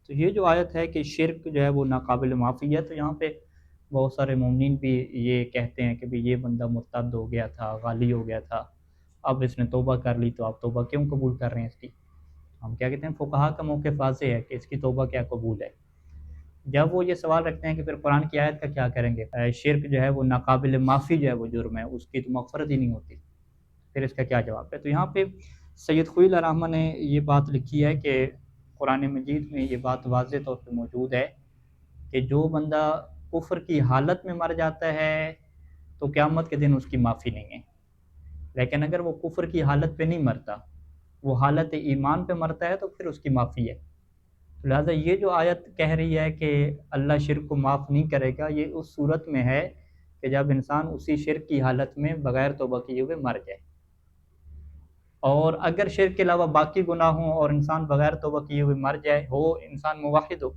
تو یہ جو آیت ہے کہ شرک جو ہے وہ ناقابل معافی ہے، تو یہاں پہ بہت سارے مومنین بھی یہ کہتے ہیں کہ بھی یہ بندہ مرتد ہو گیا تھا، غالی ہو گیا تھا، اب اس نے توبہ کر لی تو آپ توبہ کیوں قبول کر رہے ہیں اس کی؟ ہم کیا کہتے ہیں، فقہا کا موقف واضح ہے کہ اس کی توبہ کیا قبول ہے۔ جب وہ یہ سوال رکھتے ہیں کہ پھر قرآن کی آیت کا کیا کریں گے، شرک جو ہے وہ ناقابل معافی جو ہے وہ جرم ہے، اس کی تو مغفرت ہی نہیں ہوتی، پھر اس کا کیا جواب ہے؟ تو یہاں پہ سید خوئی الرحمہ نے یہ بات لکھی ہے کہ قرآن مجید میں یہ بات واضح طور پہ موجود ہے کہ جو بندہ کفر کی حالت میں مر جاتا ہے تو قیامت کے دن اس کی معافی نہیں ہے، لیکن اگر وہ کفر کی حالت پہ نہیں مرتا، وہ حالت ایمان پہ مرتا ہے تو پھر اس کی معافی ہے۔ لہٰذا یہ جو آیت کہہ رہی ہے کہ اللہ شرک کو معاف نہیں کرے گا، یہ اس صورت میں ہے کہ جب انسان اسی شرک کی حالت میں بغیر توبہ کیے ہوئے مر جائے، اور اگر شرک کے علاوہ باقی گناہ ہوں اور انسان بغیر توبہ کیے ہوئے مر جائے، ہو انسان موحد ہو،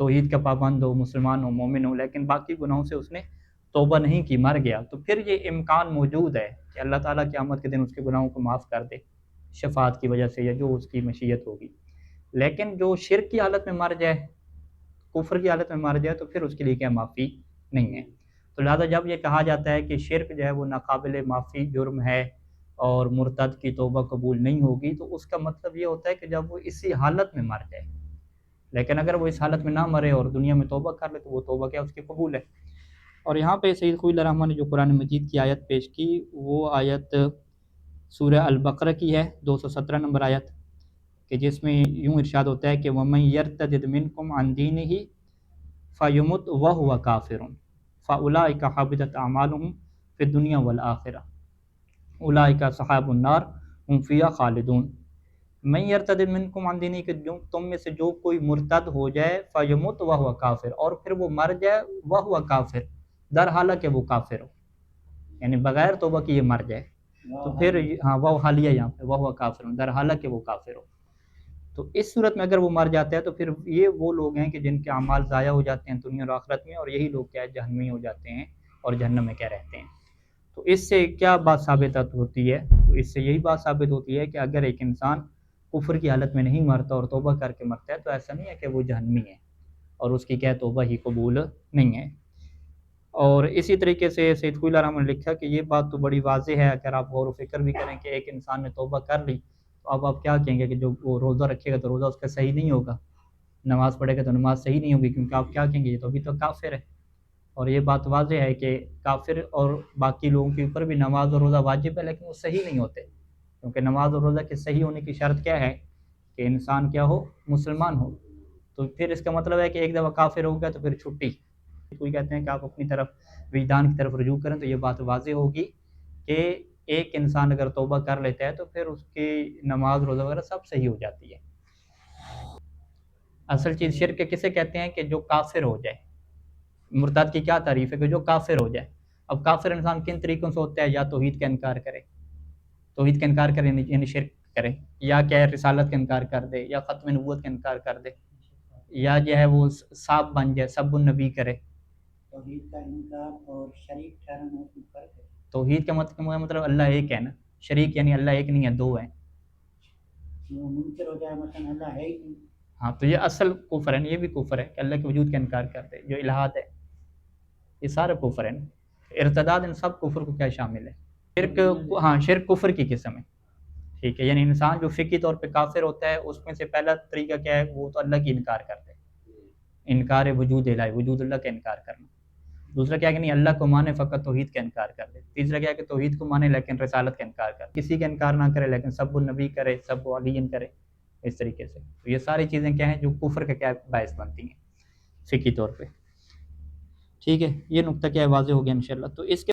توحید کا پابند ہو، مسلمان ہو، مومن ہو، لیکن باقی گناہوں سے اس نے توبہ نہیں کی، مر گیا، تو پھر یہ امکان موجود ہے کہ اللہ تعالیٰ قیامت کے دن اس کے گناہوں کو معاف کر دے شفاعت کی وجہ سے یا جو اس کی مشیت ہوگی۔ لیکن جو شرک کی حالت میں مر جائے، کفر کی حالت میں مر جائے، تو پھر اس کے لیے کیا معافی نہیں ہے۔ تو لہٰذا جب یہ کہا جاتا ہے کہ شرک جو ہے وہ ناقابل معافی جرم ہے اور مرتد کی توبہ قبول نہیں ہوگی، تو اس کا مطلب یہ ہوتا ہے کہ جب وہ اسی حالت میں مر جائے، لیکن اگر وہ اس حالت میں نہ مرے اور دنیا میں توبہ کر لے تو وہ توبہ کیا اس کی قبول ہے۔ اور یہاں پہ سید خوئی الرحمہ نے جو قرآن مجید کی آیت پیش کی، وہ آیت سورہ البقرہ کی ہے، 217 نمبر آیت، کہ جس میں یوں ارشاد ہوتا ہے کہ وَمَن يَرْتَدِدْ مِنْكُمْ عَنْ دِينِهِ فَيُمُتْ وَهُوَ كَافِرٌ فَأُولَٰئِكَ حَبِطَتْ أَعْمَالُهُمْ فِي الدُّنْيَا وَالْآخِرَةِ أُولَٰئِكَ أَصْحَابُ النَّارِ هُمْ فِيهَا خَالِدُونَ۔ من يرتد منکم عن دینی، کہ تم میں سے جو کوئی مرتد ہو جائے، فیمت وہو کافر، اور پھر وہ مر جائے وہو کافر، در حالانکہ وہ کافر ہو، یعنی بغیر توبہ کی یہ مر جائے، تو پھر ہاں وہ حالیہ یہاں پہ وہو کافر، در حالانکہ وہ کافر ہو، تو اس صورت میں اگر وہ مر جاتا ہے تو پھر یہ وہ لوگ ہیں کہ جن کے اعمال ضائع ہو جاتے ہیں دنیا اور آخرت میں، اور یہی لوگ کیا ہے جہنمی ہو جاتے ہیں اور جہنم میں کیا رہتے ہیں۔ تو اس سے کیا بات ثابت ہوتی ہے؟ تو اس سے یہی بات ثابت ہوتی ہے کہ اگر ایک انسان کفر کی حالت میں نہیں مرتا اور توبہ کر کے مرتا ہے تو ایسا نہیں ہے کہ وہ جہنمی ہے اور اس کی کیا توبہ ہی قبول نہیں ہے۔ اور اسی طریقے سے سید خوئی الرحمہ نے لکھا کہ یہ بات تو بڑی واضح ہے، اگر آپ غور و فکر بھی کریں کہ ایک انسان نے توبہ کر لی تو اب آپ کیا کہیں گے کہ جو وہ روزہ رکھے گا تو روزہ اس کا صحیح نہیں ہوگا، نماز پڑھے گا تو نماز صحیح نہیں ہوگی، کیونکہ آپ کیا کہیں گے یہ تو ابھی تو کافر ہے۔ اور یہ بات واضح ہے کہ کافر اور باقی لوگوں کے اوپر بھی نماز اور روزہ واجب ہے، لیکن وہ صحیح نہیں ہوتے، کیونکہ نماز اور روزہ کے صحیح ہونے کی شرط کیا ہے کہ انسان کیا ہو، مسلمان ہو۔ تو پھر اس کا مطلب ہے کہ ایک دفعہ کافر ہو گیا تو پھر چھٹی۔ کوئی کہتے ہیں کہ آپ اپنی طرف وجدان کی طرف رجوع کریں تو یہ بات واضح ہوگی کہ ایک انسان اگر توبہ کر لیتا ہے تو پھر اس کی نماز روزہ وغیرہ سب صحیح ہو جاتی ہے۔ اصل چیز شرک کسے کہتے ہیں کہ جو کافر ہو جائے۔ مرتد کی کیا تعریف ہے کہ جو کافر ہو جائے۔ اب کافر انسان کن طریقوں سے ہوتا ہے؟ یا توحید کا انکار کرے، توحید کا انکار کرے یعنی شرک کرے، یا کیا ہے رسالت کا انکار کر دے، یا ختم نبوت کا انکار کر دے، یا جو ہے وہ ساب بن جائے، سب النبی کرے۔ توحید کا انکار اور شریک ٹھہرانا اس میں فرق ہے۔ توحید کا مطلب اللہ ایک ہے نا، شریک یعنی اللہ ایک نہیں ہے، دو ہیں۔ وہ منکر ہو جائے مثلا اللہ ہے ہی نہیں، ہاں تو یہ اصل کفر ہے، یہ بھی کفر ہے کہ اللہ کے وجود کا انکار کر دے، جو الہات ہے یہ سارے کفر ہیں۔ ارتداد ان سب کفر کو کیا شامل ہے؟ شرک، ہاں شرک کفر کی قسم ہے، ٹھیک ہے، یعنی انسان جو فقہی طور پہ کافر ہوتا ہے اس میں سے پہلا طریقہ کیا ہے، وہ تو اللہ کی انکار کرتے ہیں، انکار وجود الہی، وجود اللہ کا انکار کرنا۔ دوسرا کیا ہے کہ نہیں اللہ کو مانے فقط توحید کا انکار کر دے۔ تیسرا کیا ہے کہ توحید کو مانے لیکن رسالت کا انکار کر دے، کسی کا انکار نہ کرے لیکن سب النبی کرے، سب علی کرے، اس طریقے سے۔ تو یہ ساری چیزیں کیا ہیں جو کفر کا کیا باعث بنتی ہیں فقہی طور پہ، ٹھیک ہے۔ یہ نقطہ کیا ہے واضح ہو گیا انشاءاللہ۔ تو اس کے